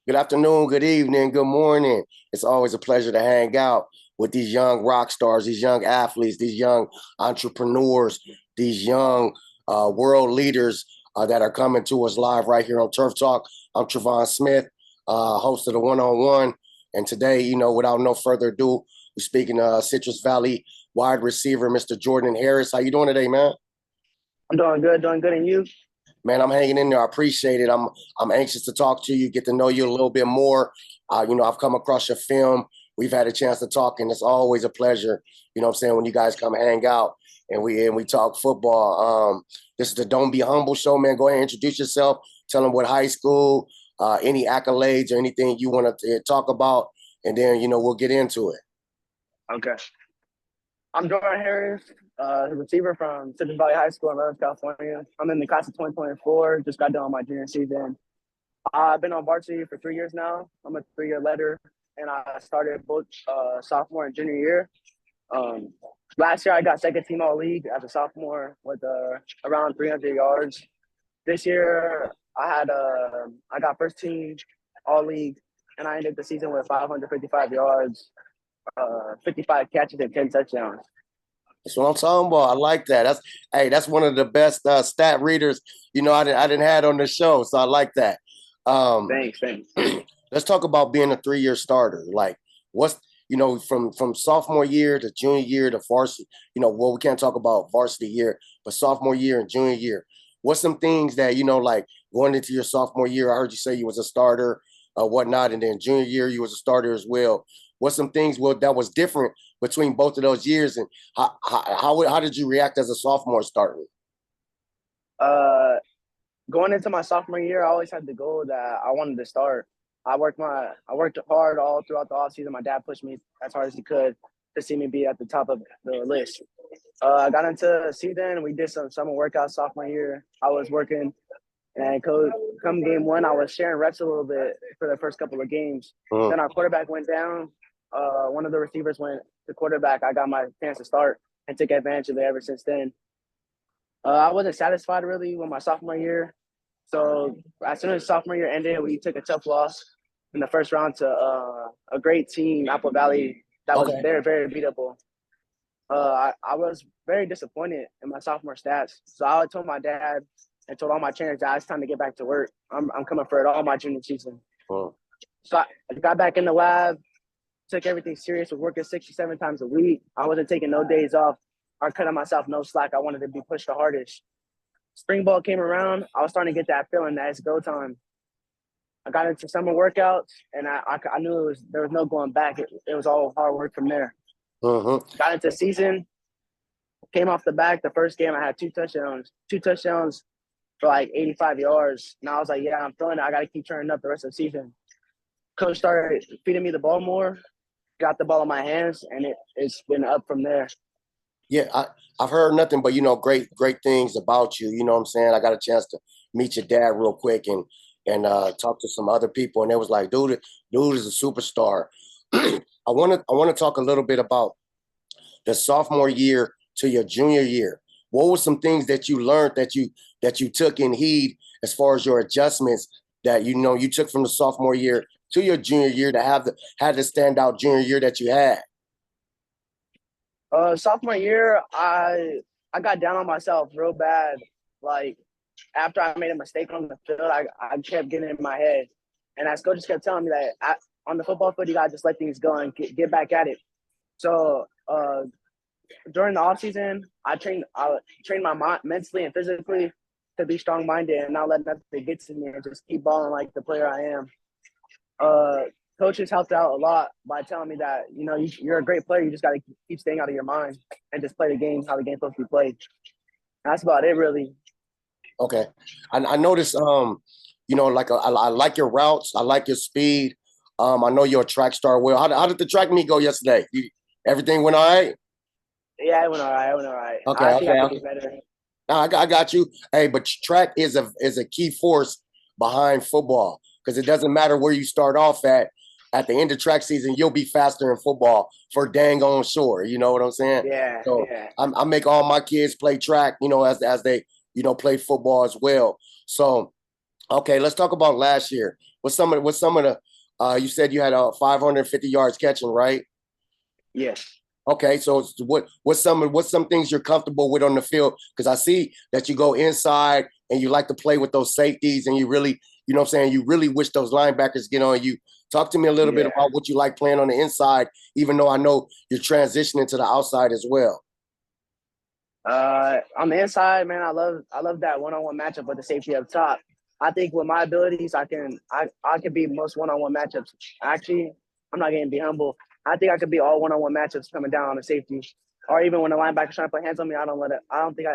Good afternoon, good evening, good morning. It's always a pleasure to hang out with these young rock stars, these young athletes, these young entrepreneurs, these young world leaders that are coming to us live right here on Turf Talk. I'm Travon Smith, host of the One on One. And today, without no further ado, we're speaking to Citrus Valley wide receiver, Mr. Jordyn Harris. How you doing today, man? I'm doing good, and you? Man, I'm hanging in there. I appreciate it. I'm anxious to talk to you, get to know you a little bit more. I've come across your film. We've had a chance to talk, and it's always a pleasure. You know what I'm saying, when you guys come hang out and we talk football. This is the Don't Be Humble show, man. Go ahead and introduce yourself. Tell them what high school, any accolades or anything you want to talk about, and then we'll get into it. Okay. I'm Jordan Harris, receiver from Citrus Valley High School in Redlands, California. I'm in the class of 2024. Just got done with my junior season. I've been on varsity for 3 years now. I'm a 3-year leader, and I started both sophomore and junior year. Last year, I got second team all league as a sophomore with around 300 yards. This year, I got first team all league, and I ended the season with 555 yards, 55 catches, and 10 touchdowns. That's what I'm talking about. I like that. That's one of the best stat readers I didn't had on the show, so I like that. Thanks. Let's talk about being a 3-year starter. Like, what's from sophomore year to junior year to varsity. Well, we can't talk about varsity year, but sophomore year and junior year. What's some things that like going into your sophomore year? I heard you say you was a starter, whatnot, and then junior year you was a starter as well. What's some things that was different between both of those years, and how did you react as a sophomore starting? Going into my sophomore year, I always had the goal that I wanted to start. I worked hard all throughout the offseason. My dad pushed me as hard as he could to see me be at the top of the list. I got into the season. We did some summer workouts sophomore year. I was working, and come game one, I was sharing reps a little bit for the first couple of games. Then our quarterback went down. One of the receivers went to quarterback. I got my chance to start and took advantage of it ever since then. I wasn't satisfied really with my sophomore year. So as soon as sophomore year ended, we took a tough loss in the first round to a great team, Apple Valley, that was very, very beatable. I was very disappointed in my sophomore stats. So I told my dad and told all my trainers that it's time to get back to work. I'm coming for it all my junior season. So I got back in the lab, took everything serious, was working 67 times a week. I wasn't taking no days off or cutting myself no slack. I wanted to be pushed the hardest. Spring ball came around. I was starting to get that feeling that it's go time. I got into summer workouts, and I knew there was no going back. It was all hard work from there. Got into season, came off the back. The first game, I had two touchdowns for like 85 yards. And I was like, yeah, I'm feeling it. I got to keep turning up the rest of the season. Coach started feeding me the ball more, got the ball in my hands, and it's been up from there. Yeah, I've heard nothing but, great things about you. You know what I'm saying? I got a chance to meet your dad real quick and talk to some other people. And it was like, dude is a superstar. I want to talk a little bit about the sophomore year to your junior year. What were some things that you learned that you took in heed as far as your adjustments that you took from the sophomore year to your junior year to had the standout junior year that you had? Sophomore year, I got down on myself real bad. Like, after I made a mistake on the field, I kept getting in my head. And as coach just kept telling me that on the football field, you got to just let things go and get back at it. So during the offseason, I trained my mind mentally and physically to be strong-minded and not let nothing get to me and just keep balling like the player I am. Coaches helped out a lot by telling me that, you're a great player. You just got to keep staying out of your mind and just play the game how the game's supposed to be played. That's about it, really. Okay. I noticed, I like your routes. I like your speed. I know you're a track star. Well, how did the track meet go yesterday? Everything went all right? Yeah, it went all right. Okay. I think I could do better. No, I got you. Hey, but track is a key force behind football because it doesn't matter where you start off at. At the end of track season, you'll be faster in football for dang on sure. You know what I'm saying? Yeah. So yeah. I make all my kids play track, as they, play football as well. So Okay, let's talk about last year. What's some of the you said you had 550 yards catching, right? Yes. Okay, so what's some things you're comfortable with on the field? Because I see that you go inside and you like to play with those safeties, and you really, you know what I'm saying, you really wish those linebackers get on you. Talk to me a little bit Yeah. about what you like playing on the inside, even though I know you're transitioning to the outside as well. On the inside, man, I love that one-on-one matchup with the safety up top. I think with my abilities, I can beat most one-on-one matchups. Actually, I'm not getting be humble. I think I could beat all one-on-one matchups coming down on the safety, or even when the linebacker's trying to put hands on me. I don't let it. I don't think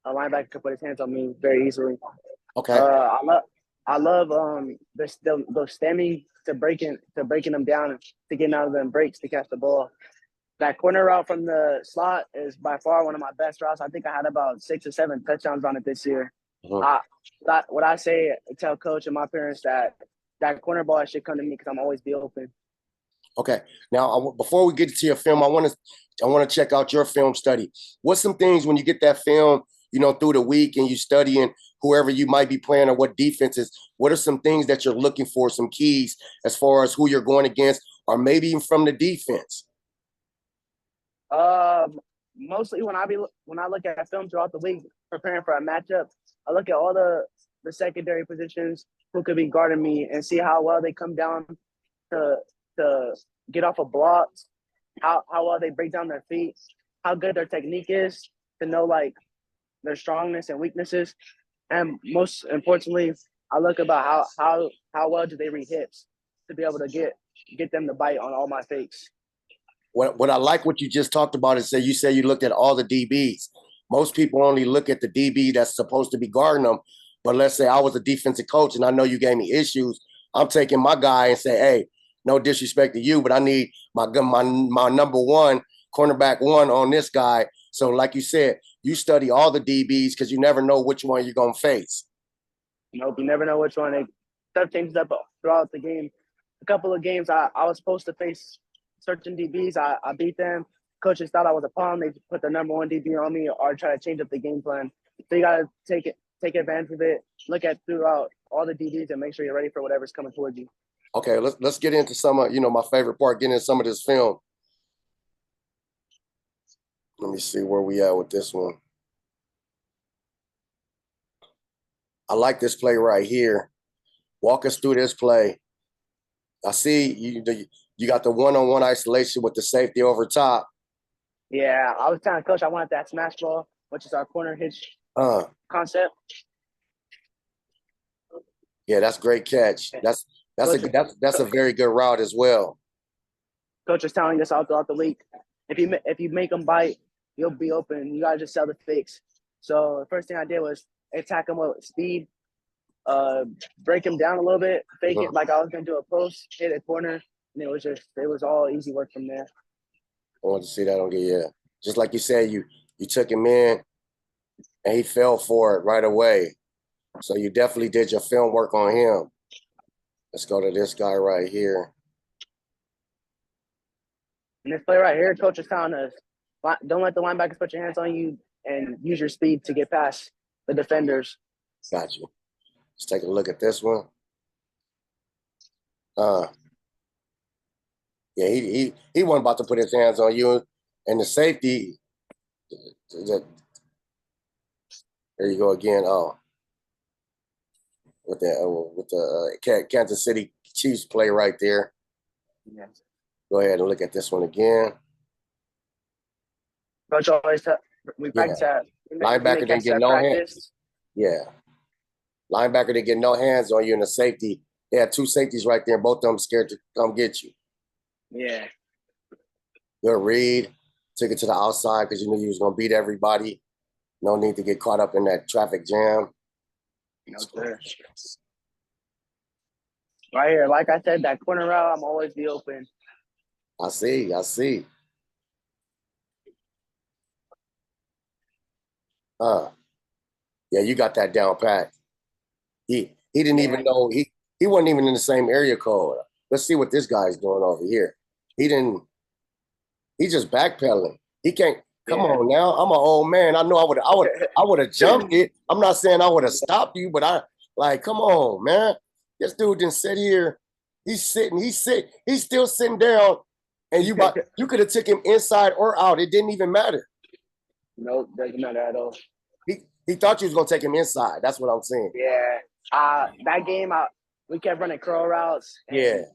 a linebacker can put his hands on me very easily. Okay. I love the stemming to breaking them down to getting out of them breaks to catch the ball. That corner route from the slot is by far one of my best routes. I think I had about 6 or 7 touchdowns on it this year. Mhm. I what I say tell coach and my parents that corner ball should come to me because I'm always be open. Okay. Now, before we get to your film, I want to check out your film study. What's some things when you get that film, through the week and you studying whoever you might be playing or what defenses? What are some things that you're looking for? Some keys as far as who you're going against, or maybe even from the defense. Um, Mostly when I look at film throughout the week preparing for a matchup, I look at all the secondary positions who could be guarding me and see how well they come down to to get off of blocks, how well they break down their feet, how good their technique is to know like their strongness and weaknesses, and most importantly, I look about how well do they read hips to be able to get them to bite on all my fakes. What I like what you just talked about is that you say you looked at all the DBs. Most people only look at the DB that's supposed to be guarding them. But let's say I was a defensive coach and I know you gave me issues. I'm taking my guy and say, hey, no disrespect to you, but I need my number one cornerback one on this guy. So, like you said, you study all the DBs because you never know which one you're gonna face. Nope, you never know which one. Stuff changes up throughout the game. A couple of games I was supposed to face certain DBs. I beat them. Coaches thought I was a pawn. They put the number one DB on me or try to change up the game plan. So you gotta take advantage of it. Look at throughout all the DBs and make sure you're ready for whatever's coming towards you. Okay, let's get into some of my favorite part, getting into some of this film. Let me see where we at with this one. I like this play right here. Walk us through this play. I see you got the one-on-one isolation with the safety over top. Yeah, I was telling coach I wanted that smash ball, which is our corner hitch Uh, concept. yeah, that's great catch. That's a Coach, that's a very good route as well. coach is telling us all throughout the week. If you make them bite, you'll be open. You gotta just sell the fakes. So the first thing I did was attack them with speed, uh, break him down a little bit, fake Mhm. it like I was gonna do a post, hit a corner, and it was all easy work from there. I want to see that on get yeah. Just like you said, you took him in and he fell for it right away. So you definitely did your film work on him. Let's go to this guy right here. And this play right here, coach is telling us, don't let the linebackers put your hands on you and use your speed to get past the defenders. Got you. Let's take a look at this one. Uh, yeah, he wasn't about to put his hands on you, and the safety. There you go again. Oh, with the Kansas City Chiefs play right there. Yes. Go ahead and look at this one again. Coach always we Yeah, practice that. We linebacker make didn't catches get at no hand. practice. Yeah, linebacker didn't get no hands on you, and the safety. They had two safeties right there, and both of them scared to come get you. Yeah. Good read. Took it to the outside because you knew you was gonna beat everybody. No need to get caught up in that traffic jam. No, sir. Right here, like I said, that corner route, I'm always be open. I see. I see. Yeah, you got that down pat. He didn't Yeah. even know he wasn't even in the same area code. Let's see what this guy's doing over here. He didn't. He just backpedaling. He can't. Come Yeah. on now. I'm an old man. I know I would have jumped it. I'm not saying I would have stopped you, but Like, come on, man. This dude didn't sit here. He's still sitting down. And you could have took him inside or out. It didn't even matter. Nope, doesn't matter at all. He thought you was gonna take him inside. That's what I'm saying. Yeah. That game, we kept running curl routes. And,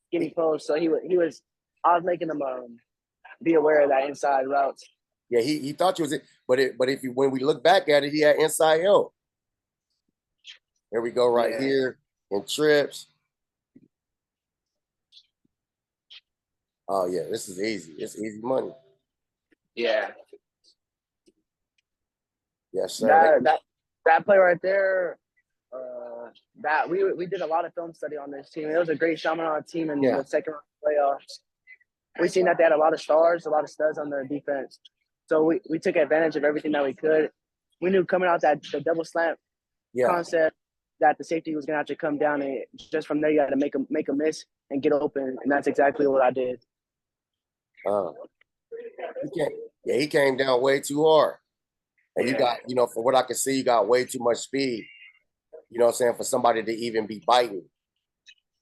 skinny post. So he was. I was making him be aware of that inside routes. Yeah, he thought you was it, but when we look back at it, he had inside help. There we go, right here in trips. Oh yeah, this is easy. It's easy money. Yeah. Yes, sir. That play right there. That we did a lot of film study on this team. It was a great Chaminade team in the second round playoffs. We seen that they had a lot of stars, a lot of studs on their defense. So we took advantage of everything that we could. We knew coming out the double slant concept that the safety was gonna have to come down, and just from there you had to make a miss and get open, and that's exactly what I did. He came down way too hard. And you got, from what I can see, you got way too much speed. You know what I'm saying? For somebody to even be biting.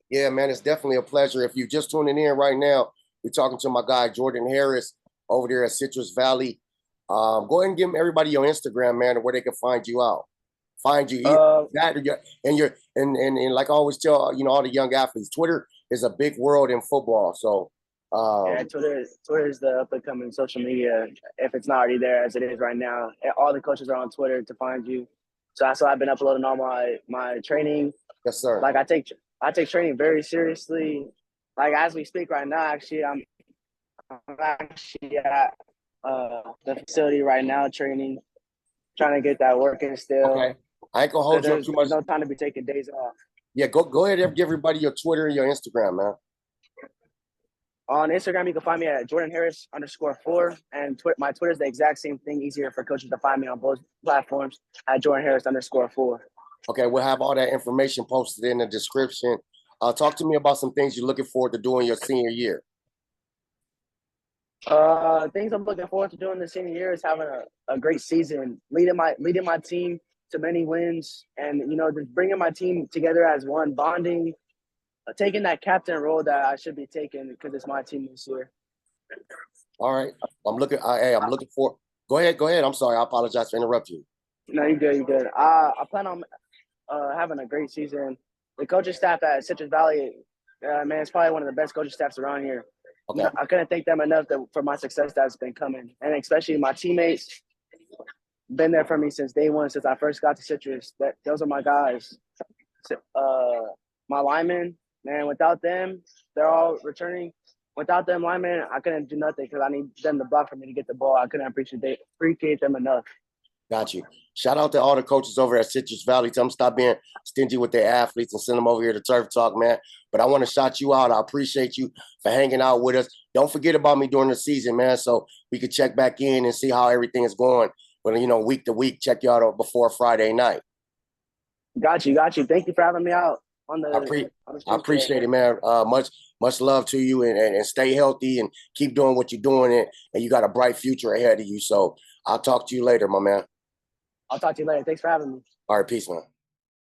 Yeah, man, it's definitely a pleasure. If you're just tuning in right now, we're talking to my guy, Jordyn Harris, over there at Citrus Valley. Go ahead and give everybody your Instagram, man, and where they can find you out. Find you. And like I always tell, all the young athletes, Twitter is a big world in football. So Twitter is the up-and-coming social media, if it's not already there as it is right now. All the coaches are on Twitter to find you. So that's why I've been uploading all my training. Yes, sir. Like I take training very seriously. Like as we speak right now, actually, I'm actually at the facility right now training, trying to get that working still. Okay. I ain't gonna hold you up too much. There's no time to be taking days off. Yeah, go ahead and give everybody your Twitter and your Instagram, man. On Instagram, you can find me at Jordan_Harris_4, and my Twitter is the exact same thing. Easier for coaches to find me on both platforms at Jordan_Harris_4. Okay, we'll have all that information posted in the description. Talk to me about some things you're looking forward to doing your senior year. Things I'm looking forward to doing this senior year is having a great season, leading my team to many wins, and just bringing my team together as one, bonding. Taking that captain role that I should be taking because it's my team this year. All right. I'm looking for. Go ahead. I'm sorry. I apologize for interrupting you. No, you're good. You're good. I plan on having a great season. The coaching staff at Citrus Valley, man, it's probably one of the best coaching staffs around here. Okay. I couldn't thank them enough for my success that's been coming, and especially my teammates. Been there for me since day one, since I first got to Citrus. Those are my guys. My linemen. Man, without them, they're all returning. Without them linemen, I couldn't do nothing because I need them to block for me to get the ball. I couldn't appreciate them enough. Got you. Shout out to all the coaches over at Citrus Valley. Tell them stop being stingy with their athletes and send them over here to Turf Talk, man. But I want to shout you out. I appreciate you for hanging out with us. Don't forget about me during the season, man, so we can check back in and see how everything is going. But, week to week, check you out before Friday night. Got you. Thank you for having me out. I appreciate it, man. Much love to you, and stay healthy and keep doing what you're doing, and you got a bright future ahead of you. So I'll talk to you later, my man. I'll talk to you later. Thanks for having me. All right, peace, man.